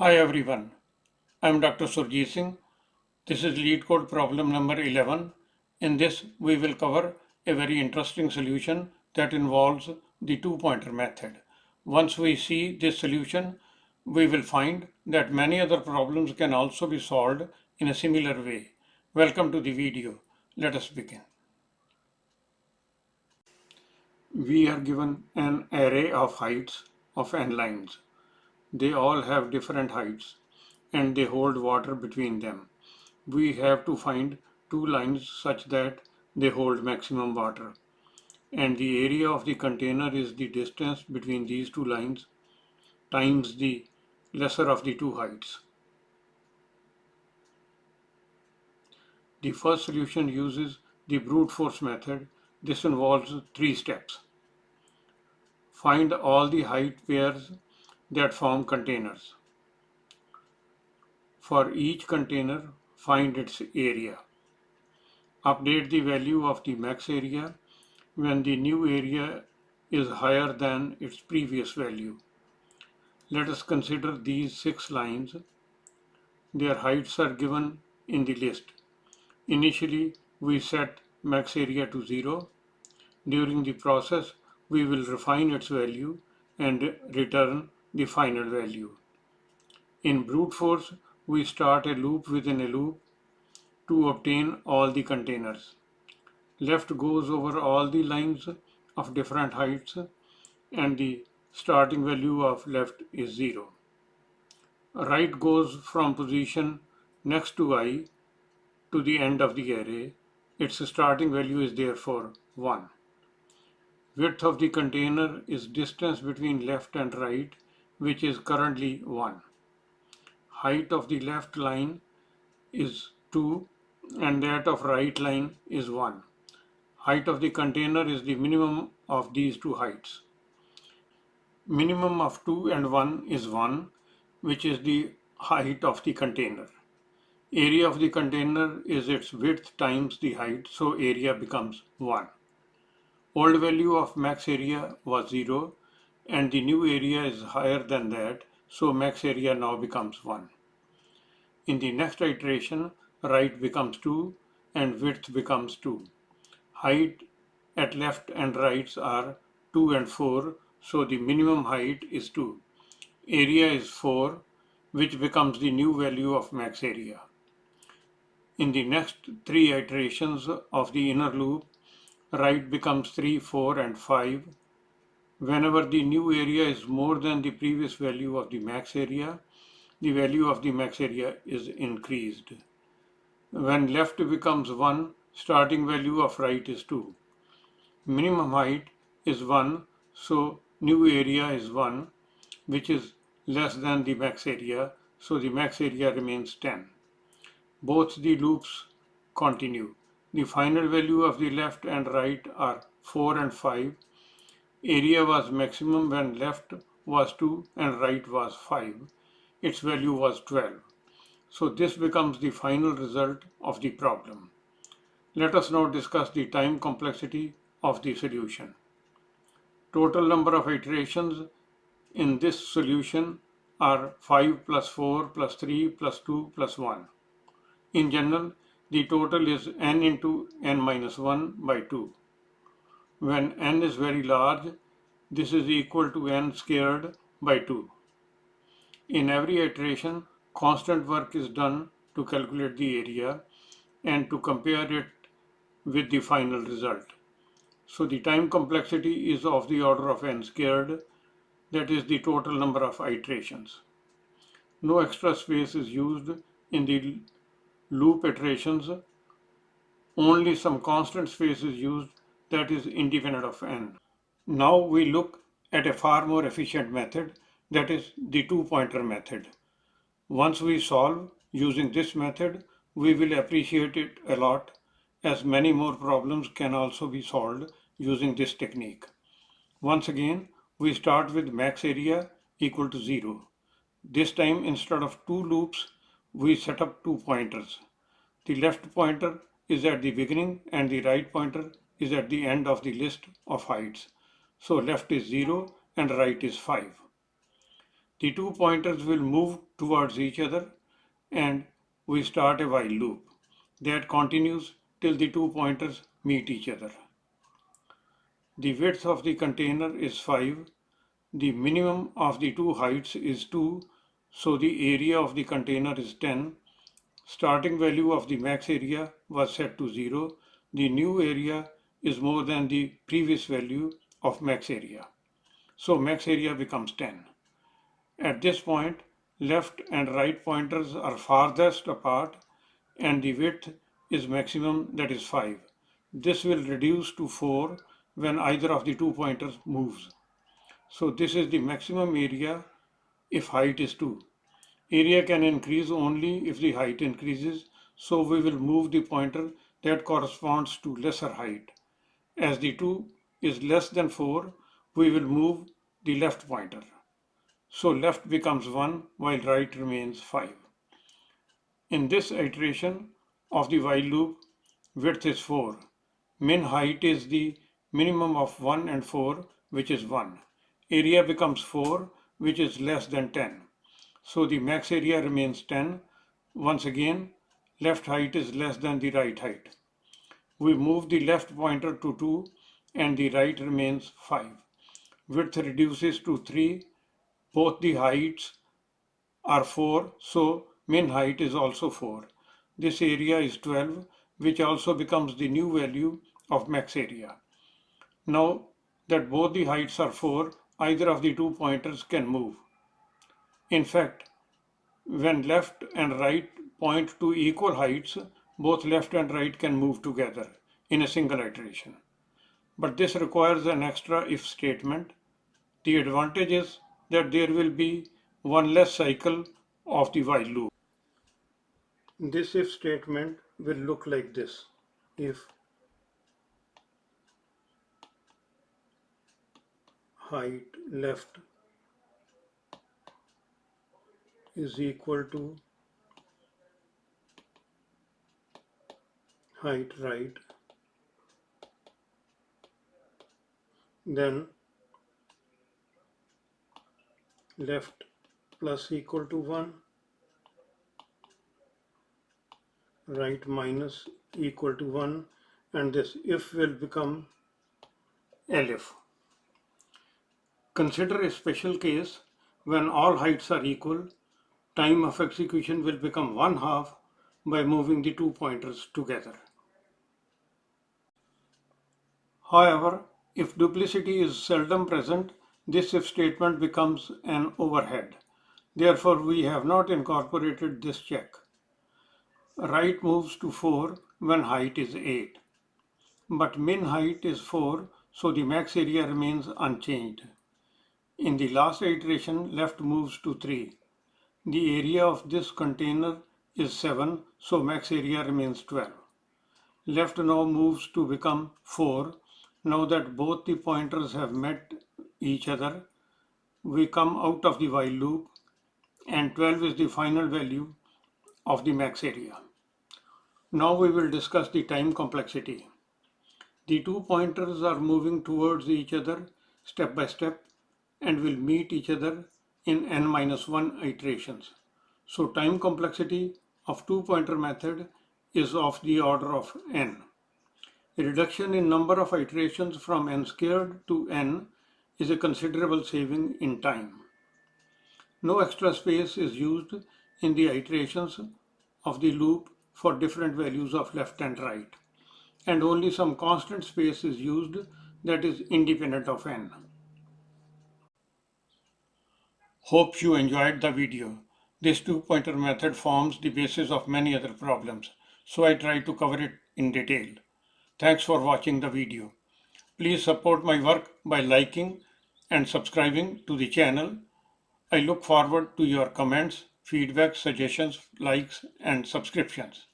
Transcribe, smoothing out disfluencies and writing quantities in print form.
Hi everyone, I'm Dr. Surjit Singh. This is Leetcode problem number 11. In this, we will cover a very interesting solution that involves the two-pointer method. Once we see this solution, we will find that many other problems can also be solved in a similar way. Welcome to the video. Let us begin. We are given an array of heights of n lines. They all have different heights and they hold water between them. We have to find two lines such that they hold maximum water. And the area of the container is the distance between these two lines times the lesser of the two heights. The first solution uses the brute force method. This involves three steps. Find all the height pairs that form containers. For each container, find its area. Update the value of the max area when the new area is higher than its previous value. Let us consider these 6 lines. Their heights are given in the list. Initially, we set max area to 0. During the process, we will refine its value and return the final value. In brute force, we start a loop within a loop to obtain all the containers. Left goes over all the lines of different heights and the starting value of left is 0. Right goes from position next to I to the end of the array. Its starting value is therefore 1. Width of the container is distance between left and right, which is currently 1. Height of the left line is 2 and that of right line is 1. Height of the container is the minimum of these two heights. Minimum of 2 and 1 is 1, which is the height of the container. Area of the container is its width times the height, so area becomes 1. Old value of max area was 0 and the new area is higher than that, so max area now becomes 1. In the next iteration, right becomes 2 and width becomes 2. Height at left and rights are 2 and 4, so the minimum height is 2. Area is 4, which becomes the new value of max area. In the next 3 iterations of the inner loop, right becomes 3, 4 and 5. Whenever the new area is more than the previous value of the max area, the value of the max area is increased. When left becomes 1, starting value of right is 2. Minimum height is 1, so new area is 1, which is less than the max area, so the max area remains 10. Both the loops continue. The final value of the left and right are 4 and 5. Area was maximum when left was 2 and right was 5. Its value was 12. So this becomes the final result of the problem. Let us now discuss the time complexity of the solution. Total number of iterations in this solution are 5 plus 4 plus 3 plus 2 plus 1. In general, the total is n into n minus 1 by 2. When n is very large, this is equal to n squared by 2. In every iteration, constant work is done to calculate the area and to compare it with the final result. So the time complexity is of the order of n squared, that is the total number of iterations. No extra space is used in the loop iterations, only some constant space is used that is independent of n. Now we look at a far more efficient method, that is the two-pointer method. Once we solve using this method, we will appreciate it a lot, as many more problems can also be solved using this technique. Once again, we start with max area equal to 0. This time, instead of 2 loops, we set up 2 pointers. The left pointer is at the beginning and the right pointer is at the end of the list of heights. So left is 0 and right is 5. The two pointers will move towards each other and we start a while loop that continues till the two pointers meet each other. The width of the container is 5. The minimum of the two heights is 2, so the area of the container is 10. Starting value of the max area was set to 0. The new area is more than the previous value of max area. So max area becomes 10. At this point, left and right pointers are farthest apart and the width is maximum, that is 5. This will reduce to 4 when either of the two pointers moves. So this is the maximum area if height is 2. Area can increase only if the height increases, so we will move the pointer that corresponds to lesser height. As the 2 is less than 4, we will move the left pointer. So left becomes 1 while right remains 5. In this iteration of the while loop, width is 4. Min height is the minimum of 1 and 4, which is 1. Area becomes 4, which is less than 10. So the max area remains 10. Once again, left height is less than the right height. We move the left pointer to 2 and the right remains 5. Width reduces to 3. Both the heights are 4, so min height is also 4. This area is 12, which also becomes the new value of max area. Now that both the heights are 4, either of the two pointers can move. In fact, when left and right point to equal heights, both left and right can move together in a single iteration. But this requires an extra if statement. The advantage is that there will be one less cycle of the while loop. This if statement will look like this. If height left is equal to height right, then left plus equal to 1, right minus equal to 1, and this if will become elif. Consider a special case when all heights are equal. Time of execution will become 1/2 by moving the two pointers together. However, if duplicity is seldom present, this if statement becomes an overhead. Therefore, we have not incorporated this check. Right moves to 4 when height is 8. But min height is 4, so the max area remains unchanged. In the last iteration, left moves to 3. The area of this container is 7, so max area remains 12. Left now moves to become 4. Now that both the pointers have met each other, we come out of the while loop and 12 is the final value of the max area. Now we will discuss the time complexity. The two pointers are moving towards each other step by step and will meet each other in n-1 iterations. So time complexity of two-pointer method is of the order of n. A reduction in number of iterations from n squared to n is a considerable saving in time. No extra space is used in the iterations of the loop for different values of left and right, and only some constant space is used that is independent of n. Hope you enjoyed the video. This two-pointer method forms the basis of many other problems, so I try to cover it in detail. Thanks for watching the video. Please support my work by liking and subscribing to the channel. I look forward to your comments, feedback, suggestions, likes, and subscriptions.